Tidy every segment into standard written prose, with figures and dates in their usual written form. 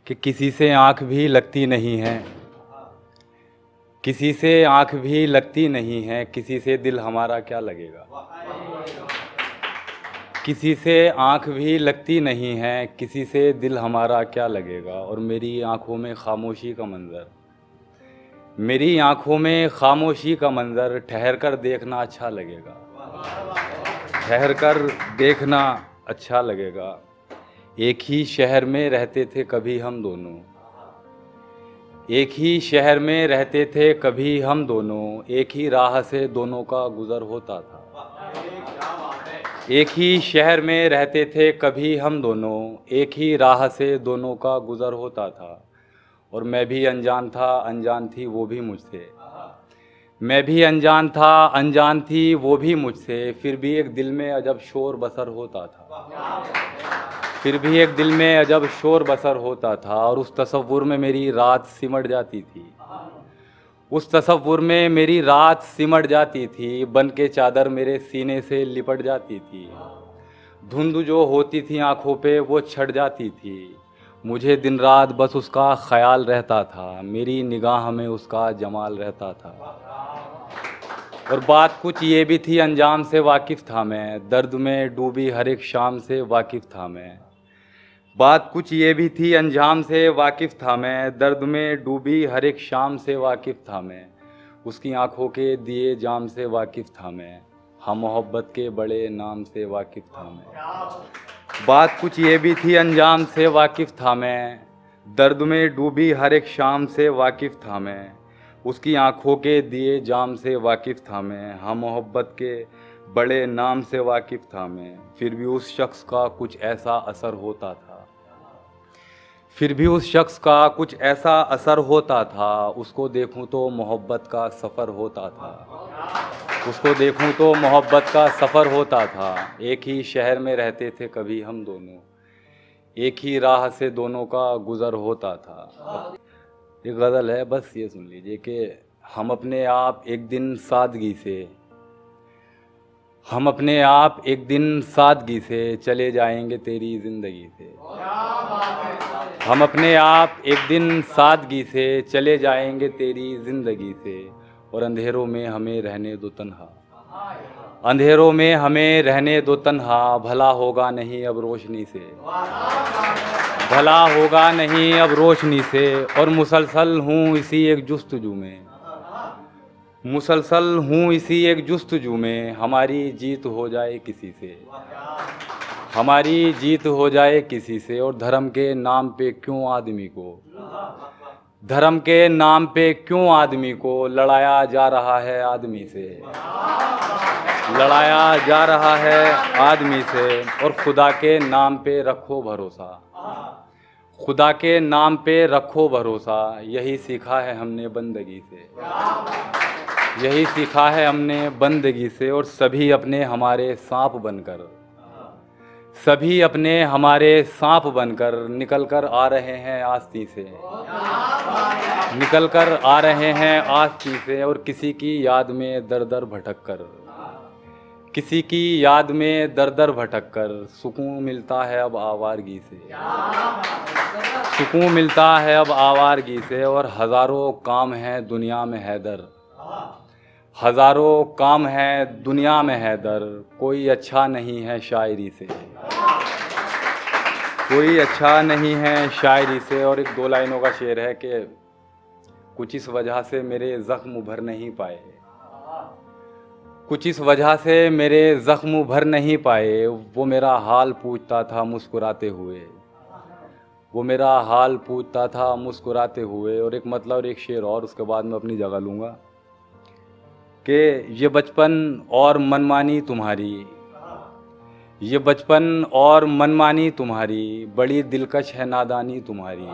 कि किसी से आँख भी लगती नहीं है, किसी से आँख भी लगती नहीं है, किसी से दिल हमारा क्या लगेगा। किसी से आँख भी लगती नहीं है, किसी से दिल हमारा क्या लगेगा। और मेरी आँखों में खामोशी का मंज़र, मेरी आँखों में खामोशी का मंज़र, ठहर कर देखना अच्छा लगेगा, ठहर कर देखना अच्छा लगेगा। एक ही शहर में रहते थे कभी हम दोनों, एक ही शहर में रहते थे कभी हम दोनों, एक ही राह से दोनों का गुज़र होता था। एक ही शहर में रहते थे कभी हम दोनों, एक ही राह से दोनों का गुज़र होता था। और मैं भी अनजान था, अनजान थी वो भी मुझसे, मैं भी अनजान था, अनजान थी वो भी मुझसे, फिर भी एक दिल में अजब शोर बसर होता था, फिर भी एक दिल में अजब शोर बसर होता था। और उस तसव्वुर में मेरी रात सिमट जाती थी, उस तसव्वुर में मेरी रात सिमट जाती थी, बन के चादर मेरे सीने से लिपट जाती थी। धुंध जो होती थी आँखों पे वो छट जाती थी, मुझे दिन रात बस उसका ख्याल रहता था, मेरी निगाह में उसका जमाल रहता था। और बात कुछ ये भी थी अंजाम से वाकिफ़ था मैं, दर्द में डूबी हर एक शाम से वाकिफ़ था मैं। बात कुछ ये भी थी अंजाम से वाकिफ़ था मैं, दर्द में डूबी हर एक शाम से वाकिफ़ था मैं। उसकी आंखों के दिए जाम से वाकिफ़ था मैं, हम मोहब्बत के बड़े नाम से वाकिफ़ था मैं। बात कुछ ये भी थी अंजाम से वाकिफ़ था मैं, दर्द में डूबी हर एक शाम से वाकिफ़ था मैं। उसकी आंखों के दिए जाम से वाकिफ़ था मैं, हम मोहब्बत के बड़े नाम से वाकिफ़ था मैं। फिर भी उस शख्स का कुछ ऐसा असर होता था, फिर भी उस शख्स का कुछ ऐसा असर होता था, उसको देखूं तो मोहब्बत का सफ़र होता था, उसको देखूं तो मोहब्बत का सफ़र होता था। एक ही शहर में रहते थे कभी हम दोनों, एक ही राह से दोनों का गुज़र होता था। एक गज़ल है, बस ये सुन लीजिए कि हम अपने आप एक दिन सादगी से, हम अपने आप एक दिन सादगी से चले जाएंगे तेरी ज़िंदगी से। हम अपने आप एक दिन सादगी से चले जाएंगे तेरी ज़िंदगी से। और अंधेरों में हमें रहने दो तन्हा, अंधेरों में हमें रहने दो तन्हा, भला होगा नहीं अब रोशनी से, भला होगा नहीं अब रोशनी से। और मुसलसल हूँ इसी एक जुस्तजू में, मुसलसल हूँ इसी एक जुस्तजू में, हमारी जीत हो जाए किसी से, हमारी जीत हो जाए किसी से। और धर्म के नाम पे क्यों आदमी को, धर्म के नाम पे क्यों आदमी को लड़ाया जा रहा है आदमी से, लड़ाया जा रहा है आदमी से। और खुदा के नाम पे रखो भरोसा, खुदा के नाम पे रखो भरोसा, यही सीखा है हमने बंदगी से, यही सीखा है हमने बंदगी से। और सभी अपने हमारे सांप बनकर, सभी अपने हमारे सांप बनकर निकल कर आ रहे हैं आस्ती से, निकल कर आ रहे हैं आस्ती से। और किसी की याद में दर दर भटक कर, किसी की याद में दर दर भटक कर सुकून मिलता है अब आवारगी से, सुकून मिलता है अब आवारगी से। और हज़ारों काम हैं दुनिया में हैदर, हज़ारों काम हैं दुनिया में हैदर, कोई अच्छा नहीं है शायरी से, कोई अच्छा नहीं है शायरी से। और एक दो लाइनों का शेर है कि कुछ इस वजह से मेरे ज़ख्म भर नहीं पाए, कुछ इस वजह से मेरे ज़ख्म भर नहीं पाए, वो मेरा हाल पूछता था मुस्कुराते हुए, वो मेरा हाल पूछता था मुस्कुराते हुए। और एक मतलब और एक शेर और, उसके बाद मैं अपनी जगह लूँगा कि ये बचपन और मनमानी तुम्हारी, ये बचपन और मनमानी तुम्हारी, बड़ी दिलकश है नादानी तुम्हारी,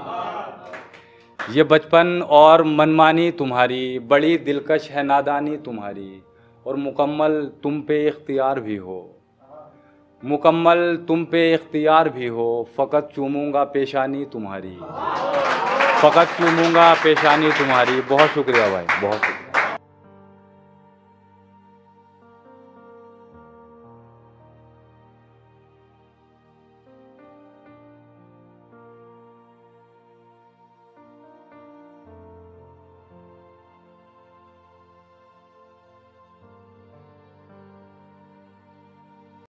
ये बचपन और मनमानी तुम्हारी, बड़ी दिलकश है नादानी तुम्हारी। और मुकम्मल तुम पे इख्तियार भी हो, मुकम्मल तुम पे इख्तियार भी हो, फ़कत चूमूंगा पेशानी तुम्हारी, फ़कत चूमूंगा पेशानी तुम्हारी। बहुत शुक्रिया भाई, बहुत शुक्रिया।